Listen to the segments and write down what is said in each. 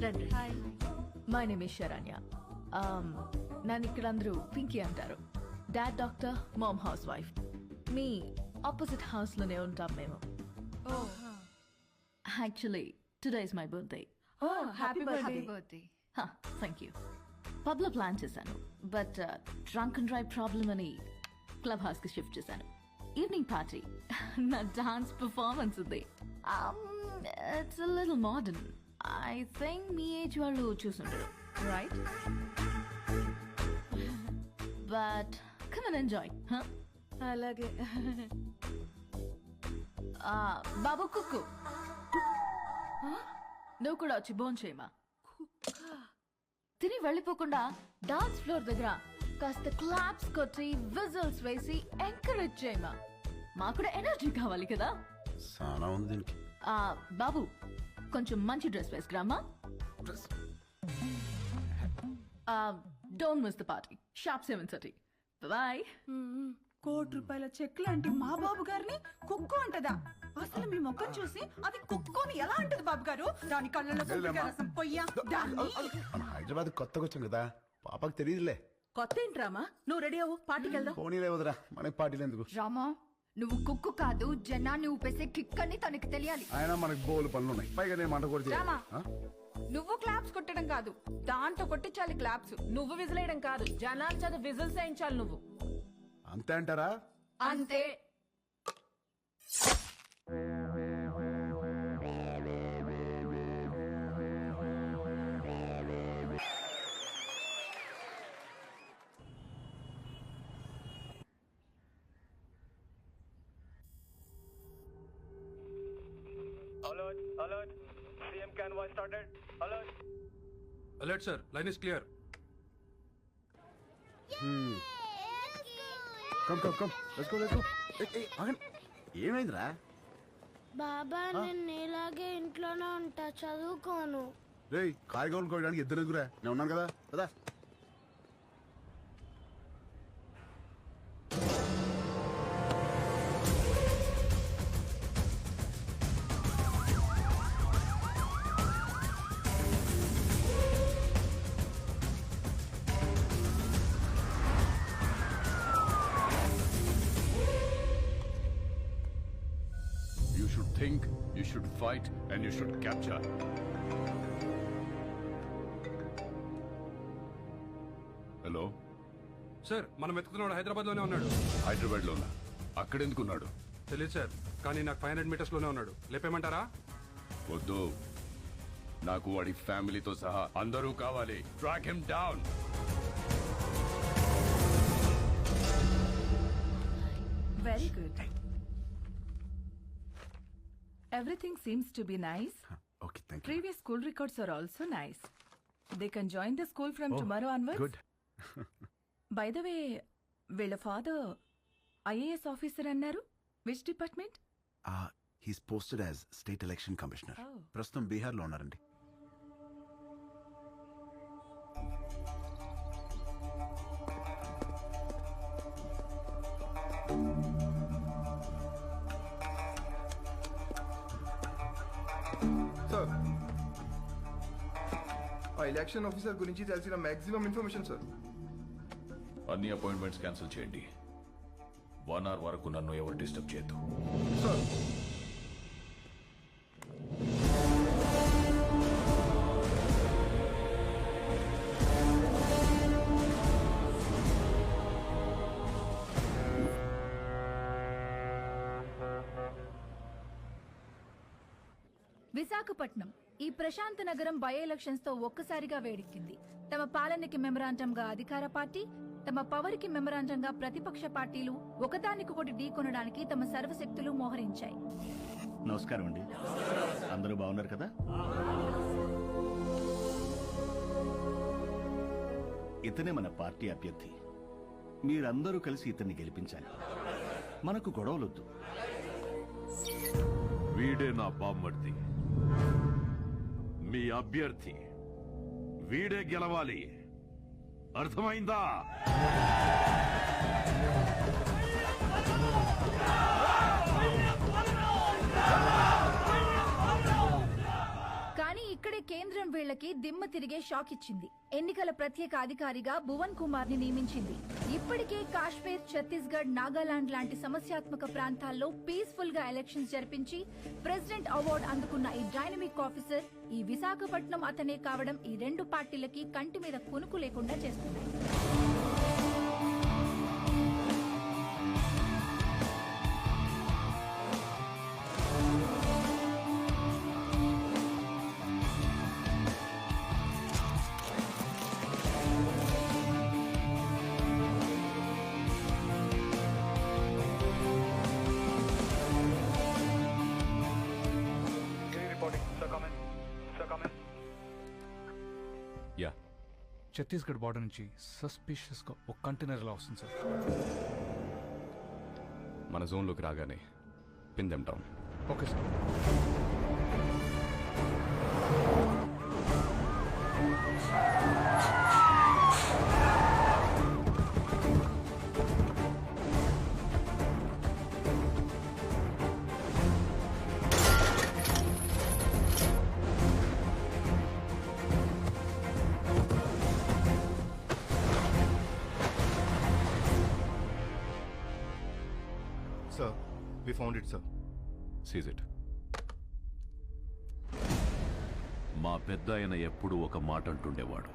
రండి. Hi, my name is Saranya. నన్ను ఇక్కడ అందరూ పింకీ అంటారు. Dad doctor, mom housewife. మీ ఆపోజిట్ హౌస్ లోనే ఉంటాం మేము. Actually today is my birthday. Happy birthday. Birthday. Thank you. Pub లో ప్లాన్ చేశాను, but drunk and drive problem అని క్లబ్ హౌస్ కి షిఫ్ట్ చేశాను. ఈవినింగ్ పార్టీ, నా డాన్స్ పర్ఫార్మెన్స్ ఉంది. It's a little modern. I think మీ ఏజ్ వాళ్ళు చూసుంటారు, right? But come and enjoy, huh? అలాగే. బాబు కుక్కు, నువ్వు కూడా వచ్చి బోన్ చేయమా. తిని వెళ్ళిపోకుండా డాన్స్ ఫ్లోర్ దగ్గర కాస్త క్లాప్స్ కొట్టి విజిల్స్ వేసి ఎంకరేజ్ చేయమా. మాకు కూడా ఎనర్జీ కావాలి కదా. సానా ఉంది దీనికి. బాబు కొంచెం మంచి డ్రెస్ వేసుకురామా. Don't miss the party. Sharp 7:30. Bye. ₹1,00,00,000 cheque లాంటి మా బాబు గారిని కుక్కు అంటదా? అసలు మీ ముఖం చూసి అది కుక్కుని ఎలా అంటది బాబు గారు? దాని కళ్ళలో రసం పొయ్యా. మన హైదరాబాద్ కొత్తగా వచ్చాం కదా, పాపకు తెలియదులే. కొత్త ఏంట్రామా? నువ్వు రెడీ అవ్వు, పార్టీకి వెళ్దాం. పోనీలే వదరా, మనకి పార్టీలు ఎందుకు? రామా, నువ్వు కుక్కు కాదు, జనాన్ని ఊపేసే కిక్ అని తనకి తెలియాలి. ఆయన మనకి బోలు పనులు ఉన్నాయి, పైగా నేను మంట కూడా రామా, నువ్వు క్లాప్స్ కొట్టడం కాదు, దాంతో కొట్టించాలి క్లాప్స్. నువ్వు విజిలేయడం కాదు, జనాలు చదువు విజిల్స్ వేయించాలి నువ్వు. అంతే అంటారా? అంతే. Alert, alert. CM convoy started. Alert. Alert, sir. Line is clear. Come come come, let's go let's go. ఏమైందిరా? బాబా, నేను ఇలాగే ఇంట్లోనే ఉంటా, చదువుకోను. రేయ్, కాయగూరలు కోయడానికి ఇద్దరు ఎదుగురా, నేను ఉన్నాను కదా కదా. You should think, you should fight, and you should capture. Hello sir, మనం వెతుకుతున్నాడు హైదరాబాద్ లోనే ఉన్నాడు. హైదరాబాద్ లోనా? అక్కడెందుకున్నాడు? తెలియదు సార్, కానీ నాకు 500 మీటర్స్ లోనే ఉన్నాడు. లేపేమంటారా? వద్దు, నాకు వాడి ఫ్యామిలీతో సహా అందరూ కావాలి. Track him down. Very good. Everything seems to be nice. Okay, thank you. Previous school records are also nice. They can join the school from tomorrow onwards. Good. By the way, వీళ్ళ father IAS officer అన్నారు. Which department? He's posted as state election commissioner. Oh. ప్రస్తుతం బీహార్ లో ఉన్నారండి. Sir, ఆ election officer గురించి తెలిసిన maximum information sir. అన్ని appointments cancel చేయండి. 1 hour వరకు నన్ను ఎవరు డిస్టర్బ్ చేయొద్దు. సార్, విశాఖపట్నం ఈ ప్రశాంత నగరం బై ఎలక్షన్స్ తో ఒక్కసారిగా వేడెక్కింది. తమ పాలనకి మెమరాంటంగా అధికార పార్టీ, తమ పవర్ కి మెమరాంటంగా ప్రతిపక్ష పార్టీలు ఒకదానికొకటి ఢీకొనడానికి తమ సర్వశక్తులు మోహరించాయి. నమస్కారం అండి, అందరూ బాగున్నారు కదా? ఇతనే మన పార్టీ అభ్యర్థి. మీరందరూ కలిసి ఇతన్ని గెలిపించాలి. మనకు గొడవలొద్దు. వీడే నా బామ్మర్ది, మీ అభ్యర్థి. వీడే గెలవాలి, అర్థమైందా? కానీ ఇక్కడే కేంద్రం కేంద్రం వీళ్లకి దిమ్మ తిరిగే షాక్ ఇచ్చింది. ఎన్నికల ప్రత్యేక అధికారిగా భువన్ కుమార్ ని నియమించింది. ఇప్పటికే కాశ్మీర్, ఛత్తీస్గఢ్, నాగాలాండ్ లాంటి సమస్యాత్మక ప్రాంతాల్లో పీస్ఫుల్ గా ఎలక్షన్స్ జరిపించి ప్రెసిడెంట్ అవార్డు అందుకున్న ఈ డైనమిక్ ఆఫీసర్ ఈ విశాఖపట్నం అతనే కావడం ఈ రెండు పార్టీలకి కంటి మీద కునుకు లేకుండా చేస్తుంది. యా, ఛత్తీస్గఢ్ బార్డర్ నుంచి సస్పిషియస్గా ఒక కంటైనర్ ఎలా వస్తుంది సార్? మన జోన్లోకి రాగానే pin them down. Okay sir. Sir, we found it, sir. Seize it. మా పెద్ద ఆయన ఎప్పుడూ ఒక మాట అంటుండేవాడు,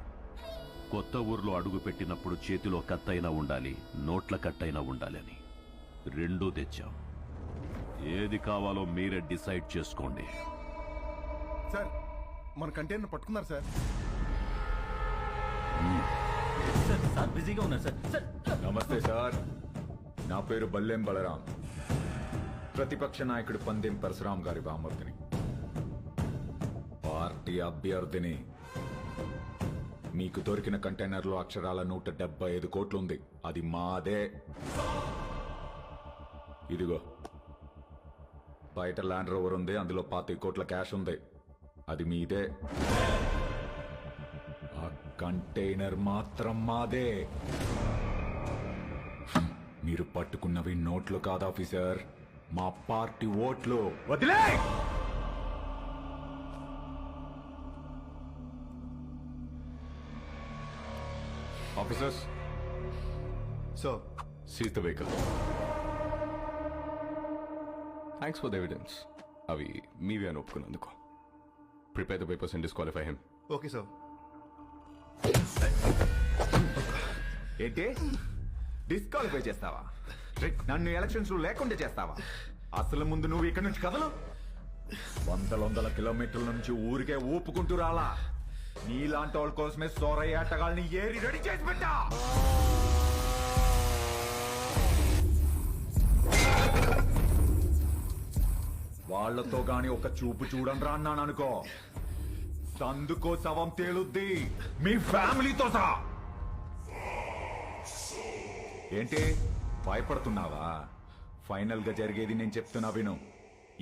కొత్త ఊర్లో అడుగు పెట్టినప్పుడు చేతిలో కత్తైనా ఉండాలి, నోట్ల కట్టైనా ఉండాలి అని. రెండూ తెచ్చాం. ఏది కావాలో మీరే డిసైడ్ చేసుకోండి. సార్, మన కంటైనర్ పట్టుకున్నారు సార్. సార్ బిజీగా ఉన్నారు సార్. నమస్తే సార్, నా పేరు బల్లెం బలరాం, ప్రతిపక్ష నాయకుడు పందెం పరశురాం గారి బామర్దిని, పార్టీ అభ్యర్థిని. మీకు దొరికిన కంటైనర్లో అక్షరాల 175 కోట్లు ఉంది, అది మాదే. ఇదిగో బయట ల్యాండ్ రోవర్ ఉంది, అందులో 25 కోట్ల క్యాష్ ఉంది, అది మీదే. ఆ కంటైనర్ మాత్రం మాదే. మీరు పట్టుకున్నవి నోట్లు కాదు ఆఫీసర్, మా పార్టీ ఓట్లు. వదిలే! Officers, sir, seize the vehicle. Thanks for the evidence. అవి మీవే అని ఒప్పుకున్నందుకు. Prepare the papers and disqualify him. Okay sir. ఏంటి డిస్క్వాలిఫై చేస్తావా? నన్ను ఎలక్షన్స్ లేకుండా చేస్తావా? అసలు ముందు నువ్వు ఇక్కడ నుంచి కదలు. వందల కిలోమీటర్ల నుంచి ఊరికే ఊపుకుంటూ రాలా. నీలాంటి వాళ్ళ కోసమే సోరయ్య ఆటగాళ్ళని ఏరి రెడీ చేసి పెట్టా. వాళ్లతో గాని ఒక చూపు చూడండి రా అన్నాను అనుకో, సందుకో శవం తేలుద్ది, మీ ఫ్యామిలీతో సహా. ఏంటి భయపడుతున్నావా? ఫైనల్ గా జరిగేది నేను చెప్తున్నా విను.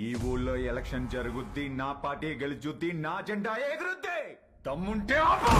ఈ ఊళ్ళో ఎలక్షన్ జరుగుద్ది, నా పార్టీ గెలుచుద్ది, నా జెండా ఎగురుద్ది. దమ్ముంటే ఆపు.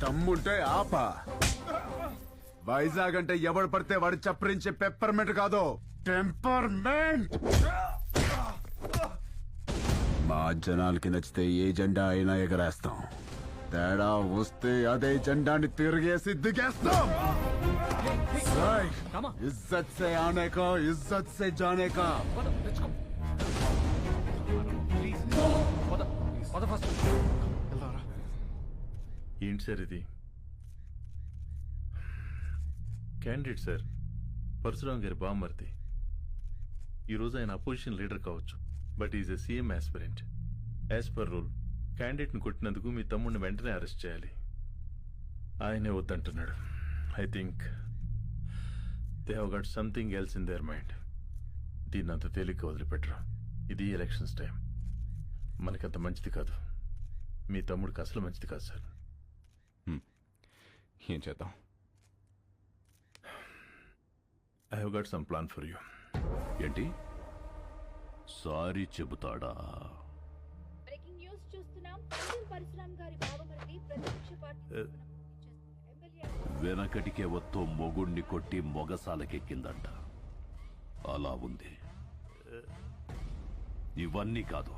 దమ్ముంటే ఆప. వైజాగ్ అంటే ఎవడు పడితే వాడు చప్పరించే పెప్పర్మెంట్ కాదు, టెంపర్మెంట్. మా జనాలకి నచ్చితే ఏ జెండా అయినా ఎగరేస్తాం. తేడా వస్తే అదే జెండాని తిరిగేసి దిగేస్తాం. ఇజ్జత్ సే ఆనే కా, ఇజ్జత్ సే జానే కా. ఏంటి సార్ ఇది? క్యాండిడేట్ సార్, పరశురామ్ గారి బామ్మర్ది. ఈరోజు ఆయన అపోజిషన్ లీడర్ కావచ్చు, but is a CM aspirant. As per rule క్యాండిడేట్ని కొట్టినందుకు మీ తమ్ముడిని వెంటనే అరెస్ట్ చేయాలి. ఆయనే వద్దంటున్నాడు. I think they have got something else in their mind. దీన్ని అంత తేలిగ్గా వదిలిపెట్టరు. ఇది ఎలక్షన్స్ టైం, మనకంత మంచిది కాదు. మీ తమ్ముడికి అసలు మంచిది కాదు సార్. ఏం చేద్దాం? I have got some plan for you. ఏంటి? సారీ చెబుతాడా? బ్రేకింగ్ న్యూస్ చూస్తున్నాం. పరశురామ్ గారి బావమరిది ప్రతిపక్ష పార్టీ వెనకటికే వత్తో మొగుణ్ణి కొట్టి మొగసాలకెక్కిందంట. అలా ఉంది. ఇవన్నీ కాదు,